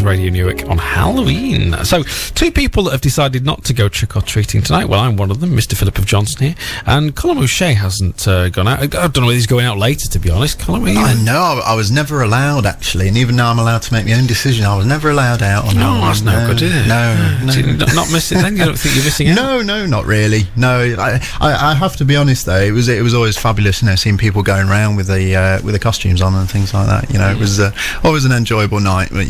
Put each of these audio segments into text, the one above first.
Radio Newark on Halloween. So, two people that have decided not to go trick-or-treating tonight. Well, I'm one of them, Mr. Philip of Johnson here. And Colum O'Shea hasn't gone out. I don't know whether he's going out later, to be honest. Colum, are you? I know, I was never allowed, actually. And even now I'm allowed to make my own decision. I was never allowed out on No, that's no good, is it? No. So you're not missing then? You don't think you're missing out? No, not really. No, I have to be honest, though. It was always fabulous, seeing people going around with the costumes on and things like that. It was always an enjoyable night, but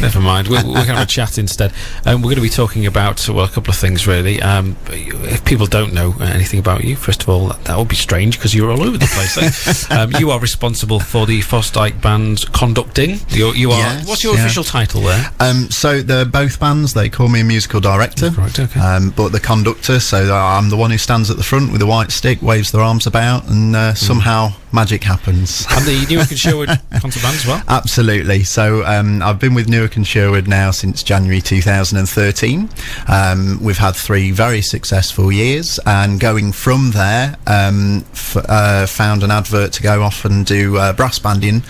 Never mind. We're going to have a chat instead. We're going to be talking about, a couple of things, really. If people don't know anything about you, first of all, that would be strange because you're all over the place. You are responsible for the Fosdyke Band conducting. You are. Yes, what's your official title there? So they're both bands. They call me a musical director. Right, okay. But the conductor, so I'm the one who stands at the front with a white stick, waves their arms about, and somehow magic happens. And the Newark and Sherwood concert band as well? Absolutely. So I've been with Newark and Sherwood now since January 2013. We've had 3 very successful years, and going from there, found an advert to go off and do brass banding.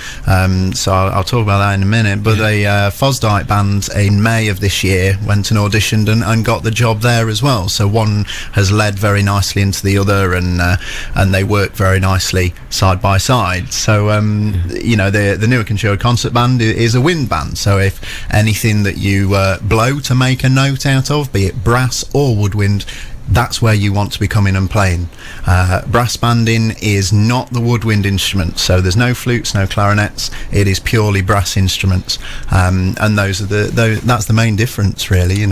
So I'll talk about that in a minute. But the Fosdyke band in May of this year went and auditioned and got the job there as well. So one has led very nicely into the other, and they work very nicely side by side. So the Newark and Sherwood concert band is a wind band. So if anything that you blow to make a note out of, be it brass or woodwind, that's where you want to be coming and playing. Brass banding is not the woodwind instrument, so there's no flutes, no clarinets. It is purely brass instruments, and those are that's the main difference, really.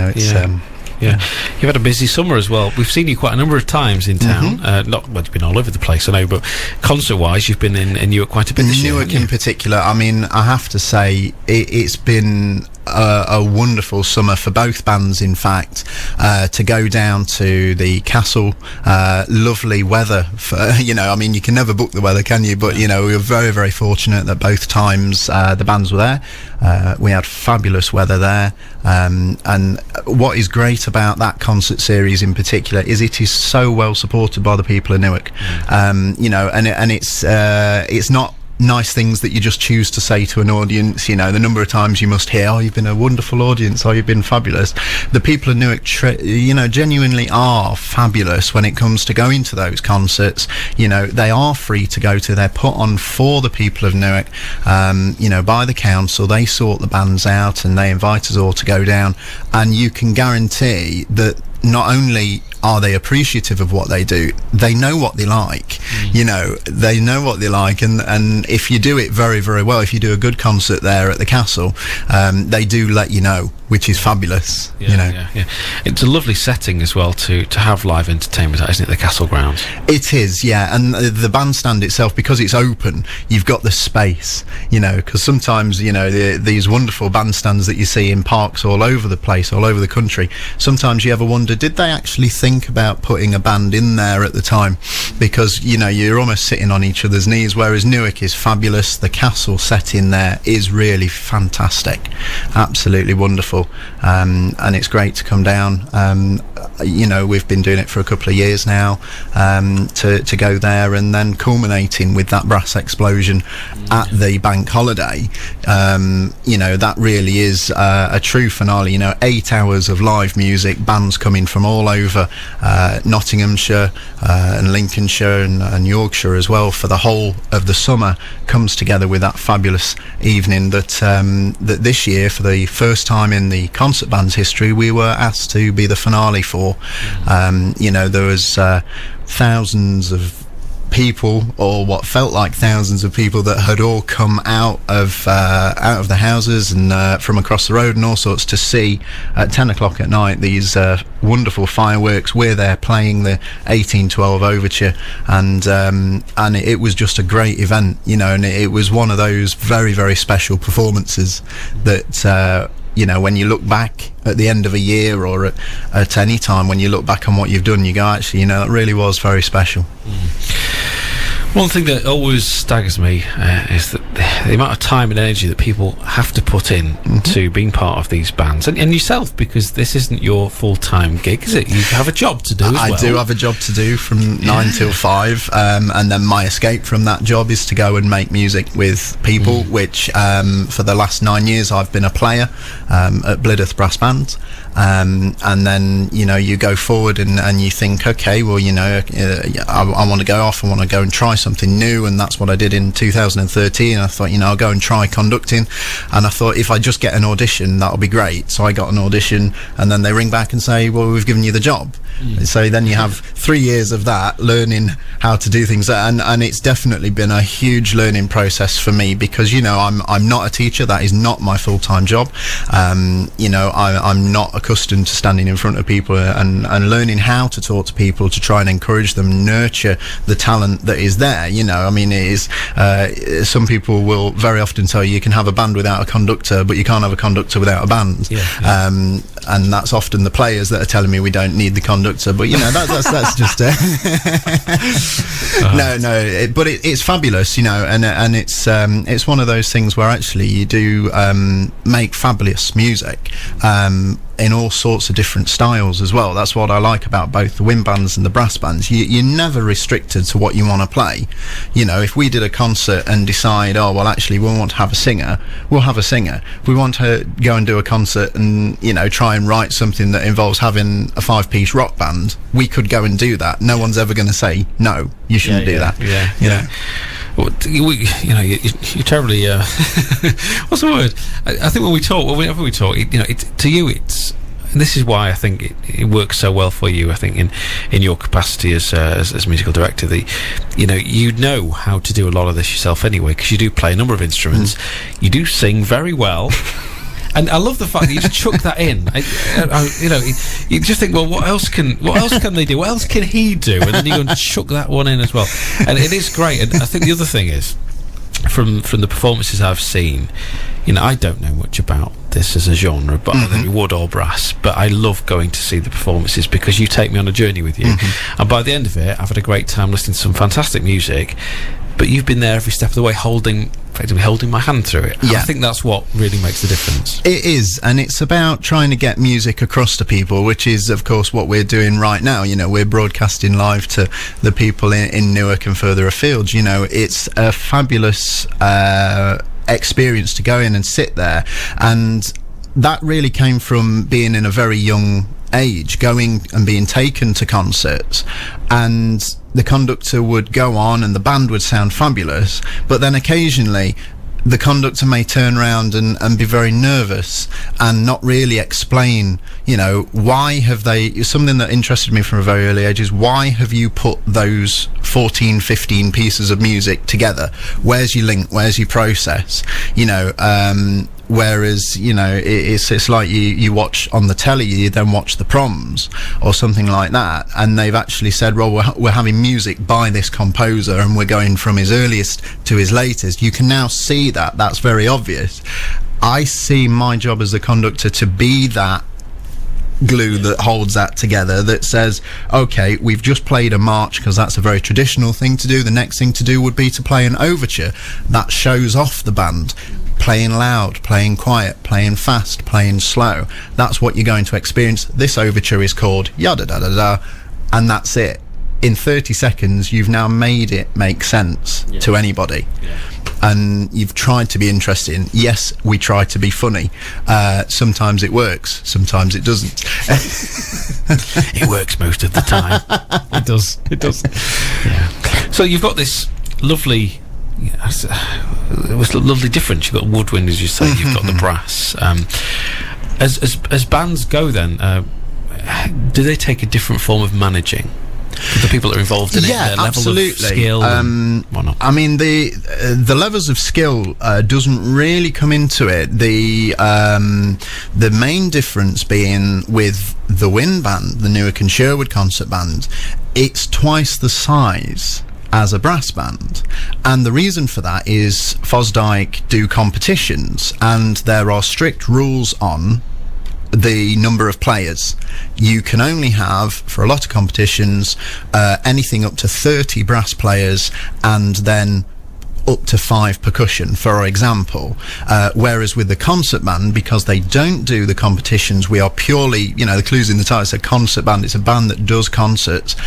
Yeah, you've had a busy summer as well. We've seen you quite a number of times in town. You've been all over the place, I know, but concert-wise, you've been in Newark quite a bit this year. Newark in particular, I mean, I have to say, it's been a wonderful summer for both bands, in fact, to go down to the castle. Lovely weather you can never book the weather, can you? But we were very, very fortunate that both times the bands were there. We had fabulous weather there, and what is great about that concert series in particular is it is so well supported by the people of Newark. And it's not nice things that you just choose to say to an audience. The number of times you must hear, "Oh, you've been a wonderful audience," or "You've been fabulous." The people of Newark genuinely are fabulous when it comes to going to those concerts. They are free to go to. They're put on for the people of Newark, by the council. They sort the bands out and they invite us all to go down, and you can guarantee that not only are they appreciative of what they do, they know what they like. They know what they like, and if you do it very, very well, if you do a good concert there at the castle, they do let you know, which is fabulous. Yeah. It's a lovely setting as well to have live entertainment at, isn't it, the castle grounds? It is, yeah, and the bandstand itself, because it's open, you've got the space, because sometimes, these wonderful bandstands that you see in parks all over the place, all over the country, sometimes you ever wonder, did they actually think about putting a band in there at the time? Because, you're almost sitting on each other's knees, whereas Newark is fabulous. The castle set in there is really fantastic, absolutely wonderful, and it's great to come down. We've been doing it for a couple of years now, to go there, and then culminating with that brass explosion at the bank holiday. That really is a true finale. 8 hours of live music, bands coming from all over Nottinghamshire and Lincolnshire and Yorkshire as well, for the whole of the summer, comes together with that fabulous evening that this year, for the first time in the concert band's history, we were asked to be the finale for. There was thousands of people, or what felt like thousands of people, that had all come out of the houses and from across the road and all sorts to see at 10 o'clock at night these wonderful fireworks. We're there playing the 1812 overture, and it was just a great event, and it was one of those very, very special performances that when you look back at the end of a year, or at any time when you look back on what you've done, you go, actually, that really was very special. One thing that always staggers me is that the amount of time and energy that people have to put in to being part of these bands, and yourself, because this isn't your full-time gig, is it? You have a job to do as well. I do have a job to do from 9 till 5, and then my escape from that job is to go and make music with people, which for the last 9 years I've been a player at Blydydd Brass Band. And then, you know, you go forward and you think, okay, well, you know, I want to go off, I want to go and try something new, and that's what I did in 2013. I thought, you know, I'll go and try conducting, and I thought if I just get an audition, that'll be great. So I got an audition, and then they ring back and say, well, we've given you the job. So then you have 3 years of that, learning how to do things, and it's definitely been a huge learning process for me, because, you know, I'm not a teacher. That is not my full-time job. You know, I'm not accustomed to standing in front of people and learning how to talk to people, to try and encourage them, nurture the talent that is there. You know, I mean, it is some people will very often tell you can have a band without a conductor, but you can't have a conductor without a band. And that's often the players that are telling me we don't need the conductor, but you know, that's just but it's fabulous, you know, and it's one of those things where actually you do make fabulous music in all sorts of different styles as well. That's what I like about both the wind bands and the brass bands. You're never restricted to what you want to play. You know, if we did a concert and decide, oh, well, actually, we want to have a singer, we'll have a singer. If we want to go and do a concert and, you know, try and write something that involves having a 5-piece rock band, we could go and do that. No one's ever going to say, no, you shouldn't do that. You know? Well, you know, you're terribly. What's the word? I think whenever we talk, you know, to you, it's. And this is why I think it works so well for you. I think in your capacity as musical director, you know how to do a lot of this yourself anyway, because you do play a number of instruments. You do sing very well. And I love the fact that you just chuck that in. You know, you just think, well, what else can they do? What else can he do? And then you go and chuck that one in as well. And it is great. And I think the other thing is, from the performances I've seen, you know, I don't know much about this as a genre, but I think wood or brass. But I love going to see the performances because you take me on a journey with you. And by the end of it, I've had a great time listening to some fantastic music. But you've been there every step of the way, effectively holding my hand through it. I think that's what really makes the difference. It is, and it's about trying to get music across to people, which is, of course, what we're doing right now. You know, we're broadcasting live to the people in Newark and further afield. You know, it's a fabulous experience to go in and sit there, and that really came from being in a very young age, going and being taken to concerts, and the conductor would go on and the band would sound fabulous, but then occasionally the conductor may turn around and be very nervous and not really explain, you know, why have they, something that interested me from a very early age is, why have you put those 14, 15 pieces of music together? Where's your link? Where's your process? You know, whereas, you know, it's like you watch on the telly, you then watch the proms or something like that, and they've actually said, well, we're having music by this composer and we're going from his earliest to his latest. You can now see that's very obvious. I see my job as a conductor to be that glue that holds that together, that says, okay, we've just played a march because that's a very traditional thing to do. The next thing to do would be to play an overture that shows off the band, playing loud, playing quiet, playing fast, playing slow. That's what you're going to experience. This overture is called yada da da da, and that's it. In 30 seconds you've now made it make sense to anybody. And you've tried to be interesting. Yes, we try to be funny. Sometimes it works, sometimes it doesn't. It works most of the time. It does. Yeah. So you've got this lovely, it was a lovely difference. You've got woodwind, as you say. You've got the brass. As bands go, then, do they take a different form of managing? The people that are involved in it, their level of skill, whatnot. I mean, the levels of skill doesn't really come into it. The main difference being with the wind band, the Newark and Sherwood concert band, it's twice the size as a brass band, and the reason for that is Fosdyke do competitions, and there are strict rules on the number of players. You can only have, for a lot of competitions, anything up to 30 brass players, and then up to 5 percussion, for example. Whereas with the concert band, because they don't do the competitions, we are purely, the clue's in the title, it's a concert band, it's a band that does concerts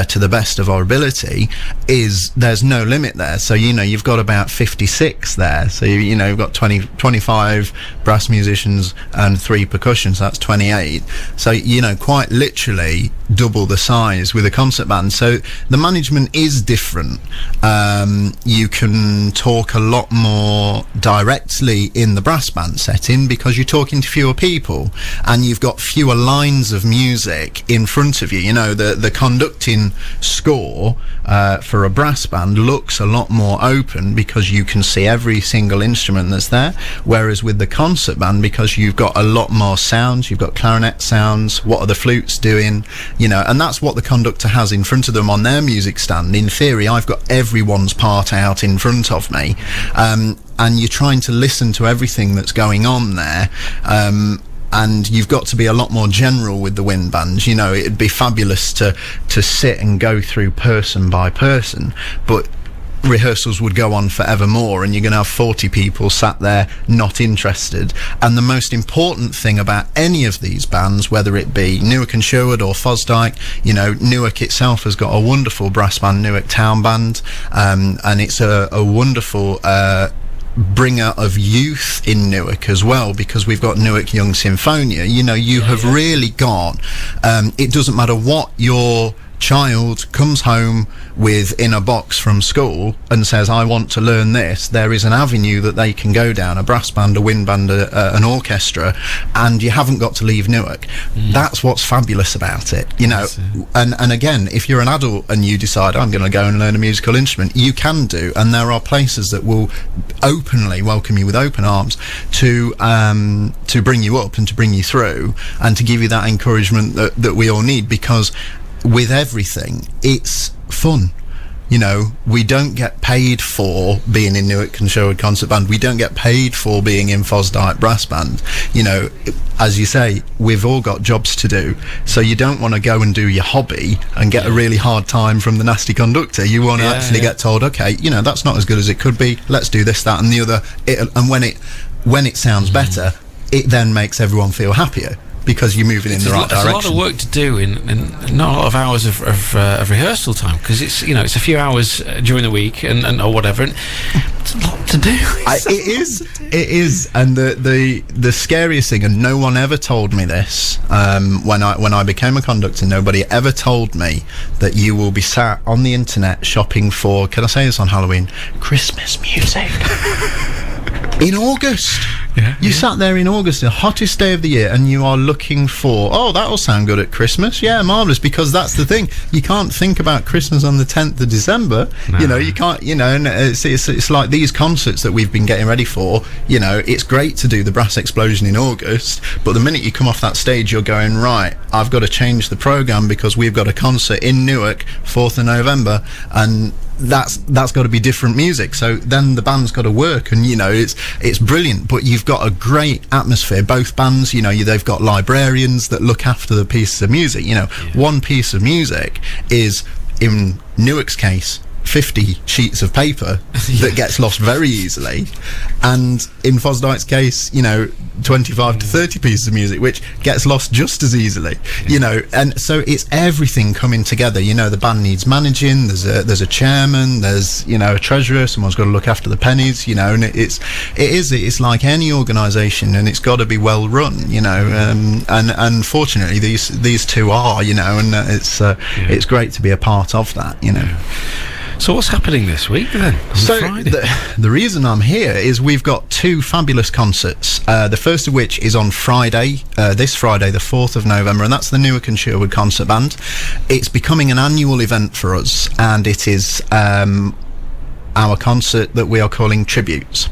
to the best of our ability, there's no limit there. So, you've got about 56 there. So, you've got 25 brass musicians and 3 percussions, so that's 28. So, quite literally double the size with a concert band. So, the management is different. You can talk a lot more directly in the brass band setting because you're talking to fewer people and you've got fewer lines of music in front of you. The conducting score for a brass band looks a lot more open because you can see every single instrument that's there, whereas with the concert band, because you've got a lot more sounds, you've got clarinet sounds, what are the flutes doing, and that's what the conductor has in front of them on their music stand. In theory, I've got everyone's part out in front of me, and you're trying to listen to everything that's going on there, and you've got to be a lot more general with the wind bands. It'd be fabulous to sit and go through person by person, but rehearsals would go on forevermore, and you're going to have 40 people sat there not interested. And the most important thing about any of these bands, whether it be Newark and Sherwood or Fosdyke, Newark itself has got a wonderful brass band, Newark Town Band, and it's a wonderful bringer of youth in Newark as well, because we've got Newark Young Symphonia. You have really got, it doesn't matter what your child comes home with in a box from school and says, I want to learn this, there is an avenue that they can go down, a brass band, a wind band, an orchestra, and you haven't got to leave Newark. That's what's fabulous about it, and again, if you're an adult and you decide, I'm going to go and learn a musical instrument, you can do, and there are places that will openly welcome you with open arms to bring you up and to bring you through and to give you that encouragement that we all need, because with everything, it's fun. We don't get paid for being in Newark and Sherwood Concert Band. We don't get paid for being in Fosdyke Brass Band. As you say, we've all got jobs to do. So you don't want to go and do your hobby and get a really hard time from the nasty conductor. You want to actually get told, okay, that's not as good as it could be. Let's do this, that, and the other. And when it sounds better, it then makes everyone feel happier, because you're moving in the right direction. There's a lot of work to do in not a lot of hours of rehearsal time, because it's it's a few hours during the week and or whatever, and it's a lot to do. It is, and the scariest thing, and no one ever told me this when I became a conductor. Nobody ever told me that you will be sat on the internet shopping for, can I say this on Halloween, Christmas music. In August. You sat there in August, the hottest day of the year, and you are looking for, that'll sound good at Christmas. Yeah, marvellous, because that's the thing. You can't think about Christmas on the 10th of December. No. You can't, and it's like these concerts that we've been getting ready for. It's great to do the Brass Explosion in August, but the minute you come off that stage, you're going, right, I've got to change the programme because we've got a concert in Newark, 4th of November, and that's got to be different music. So then the band's got to work, and it's brilliant, but you've got a great atmosphere. Both bands, they've got librarians that look after the pieces of music. One piece of music is, in Newark's case, 50 sheets of paper that gets lost very easily, and in Fosdyke's case, 25 to 30 pieces of music which gets lost just as easily, and so it's everything coming together. The band needs managing, there's a chairman, there's a treasurer, someone's got to look after the pennies, and it's like any organisation, and it's got to be well run, and unfortunately these two are, and it's great to be a part of that. So what's happening this week then? Friday? The reason I'm here is we've got 2 fabulous concerts. The first of which is on Friday, this Friday, the 4th of November, and that's the Newark and Sherwood Concert Band. It's becoming an annual event for us, and it is our concert that we are calling Tributes.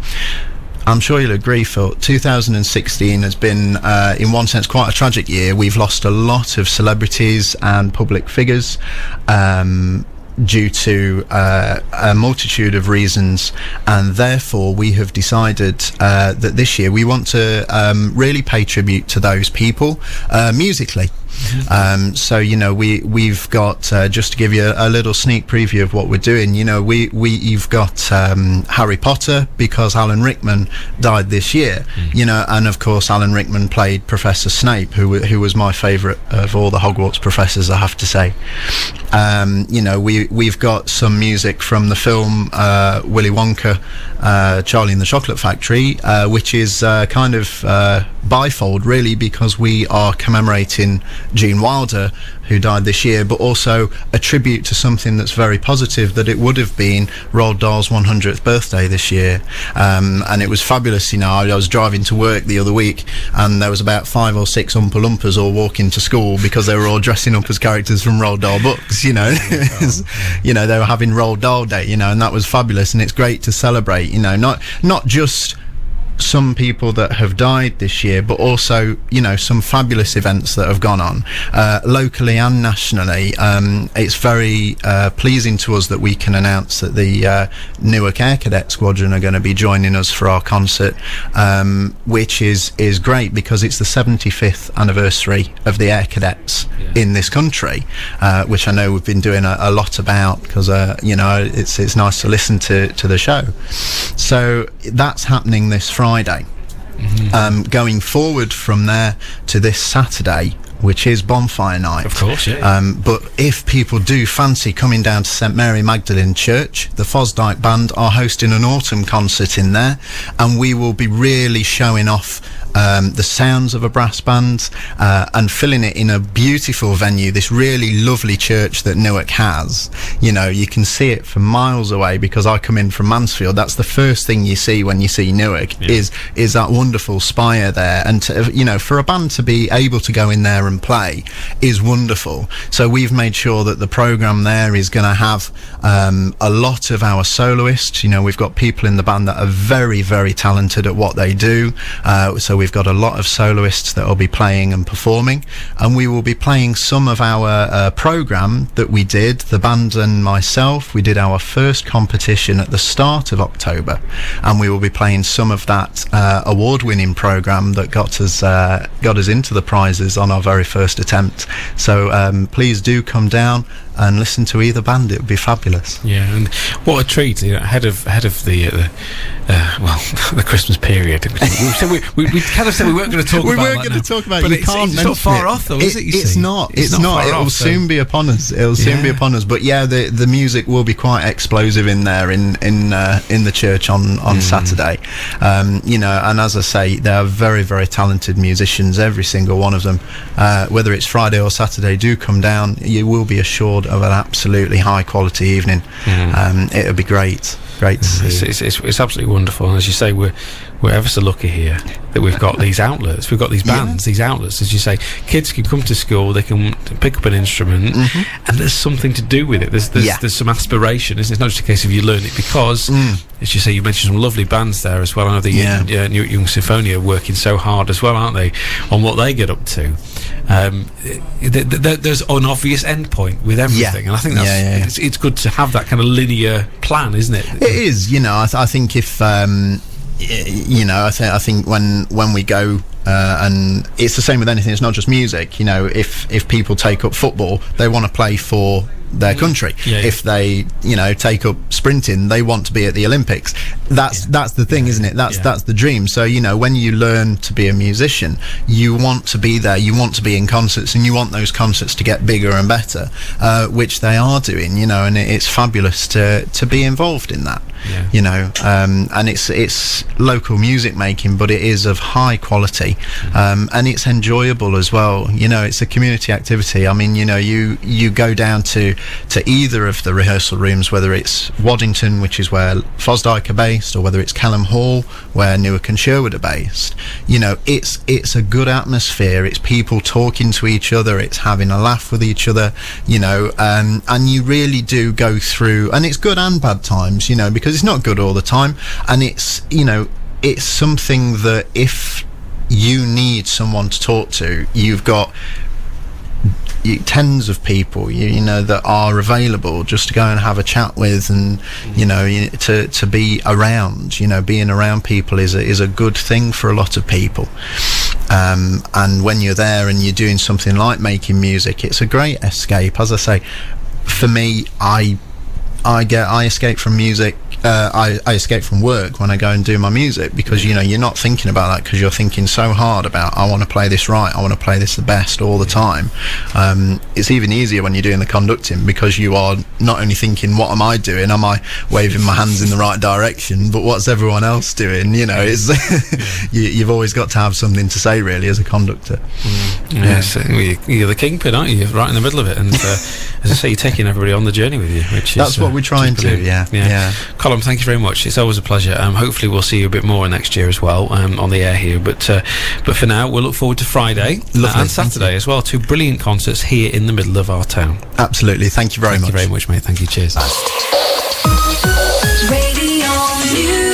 I'm sure you'll agree, Phil, 2016 has been, in one sense, quite a tragic year. We've lost a lot of celebrities and public figures. due to a multitude of reasons, and therefore we have decided that this year we want to really pay tribute to those people musically. So we've got just to give you a little sneak preview of what we're doing. You've got Harry Potter, because Alan Rickman died this year. And of course Alan Rickman played Professor Snape, who was my favourite of all the Hogwarts professors, I have to say. We've got some music from the film Willy Wonka, Charlie and the Chocolate Factory, which is kind of bifold really, because we are commemorating Gene Wilder, who died this year, but also a tribute to something that's very positive, that it would have been Roald Dahl's 100th birthday this year. And it was fabulous. I was driving to work the other week, and there was about 5 or 6 Oompa Loompas all walking to school because they were all dressing up as characters from Roald Dahl books. They were having Roald Dahl Day, and that was fabulous. And it's great to celebrate, not just some people that have died this year, but also some fabulous events that have gone on locally and nationally. It's very pleasing to us that we can announce that the Newark Air Cadet Squadron are going to be joining us for our concert, which is great, because it's the 75th anniversary of the Air Cadets in this country, which I know we've been doing a lot about, because it's nice to listen to the show. So that's happening this Friday. Going forward from there to this Saturday, which is Bonfire Night. Of course, yeah. But if people do fancy coming down to St Mary Magdalene Church, the Fosdyke Band are hosting an autumn concert in there, and we will be really showing off the sounds of a brass band, and filling it in a beautiful venue, this really lovely church that Newark has. You can see it from miles away, because I come in from Mansfield. That's the first thing you see when you see Newark, is that wonderful spire there. And for a band to be able to go in there and play is wonderful. So we've made sure that the programme there is going to have a lot of our soloists. We've got people in the band that are very, very talented at what they do. So we've got a lot of soloists that will be playing and performing, and we will be playing some of our programme that we did, the band and myself. We did our first competition at the start of October, and we will be playing some of that award-winning programme that got us into the prizes on our very first attempt. So please do come down and listen to either band. It would be fabulous. Yeah, and what a treat! Ahead of the the Christmas period. We kind of said we weren't going to talk about that. We weren't going to talk about it, but it's not far off, though, is it? It's not. It'll soon be upon us. It'll soon be upon us. But yeah, the music will be quite explosive in there in the church on Saturday. And as I say, they are very, very talented musicians, every single one of them. Whether it's Friday or Saturday, do come down. You will be assured of an absolutely high quality evening. It'll be great to see. It's absolutely wonderful. And as you say, we're ever so lucky here that we've got these outlets, we've got these bands, these outlets. As you say, kids can come to school, they can pick up an instrument, and there's something to do with it. There's some aspiration, isn't it? It's not just a case of you learn it, because as you say, you mentioned some lovely bands there as well. I know the Newark Young Symphony are working so hard as well, aren't they, on what they get up to. There's an obvious end point with everything, and I think that's it's good to have that kind of linear plan, isn't it? It is. I think if I think when we go, and it's the same with anything. It's not just music. If people take up football, they want to play for their country. If they take up sprinting, they want to be at the Olympics. That's the thing, isn't it? That's the dream. So when you learn to be a musician, you want to be there, you want to be in concerts, and you want those concerts to get bigger and better, which they are doing. And it's fabulous to be involved in that. And it's local music making, but it is of high quality, and it's enjoyable as well. It's a community activity. I mean, you go down to either of the rehearsal rooms, whether it's Waddington, which is where Fosdyke are based, or whether it's Colum Hall, where Newark and Sherwood are based. It's a good atmosphere. It's people talking to each other. It's having a laugh with each other. And you really do go through, and it's good and bad times. Because it's not good all the time, and it's something that if you need someone to talk to, you've got tens of people, you know, that are available just to go and have a chat with, and you know, to be around. You know, being around people is a good thing for a lot of people. And when you're there and you're doing something like making music, it's a great escape. As I say, for me, I escape from music. I escape from work when I go and do my music, because you know, you're not thinking about that, because you're thinking so hard about, I want to play this right, I want to play this the best all the time. It's even easier when you're doing the conducting, because you are not only thinking, what am I doing, am I waving my hands in the right direction, but what's everyone else doing? You know, it's you've always got to have something to say, really, as a conductor. Yes, you're the kingpin, aren't you? You're right in the middle of it, and as I say, you're taking everybody on the journey with you, which that's is what we're trying to. Yeah. Colum, thank you very much. It's always a pleasure. Hopefully we'll see you a bit more next year as well, on the air here. But for now, we'll look forward to Friday and Saturday as well. 2 brilliant concerts here in the middle of our town. Absolutely. Thank you very much. Thank you very much, mate. Thank you. Cheers. Radio News.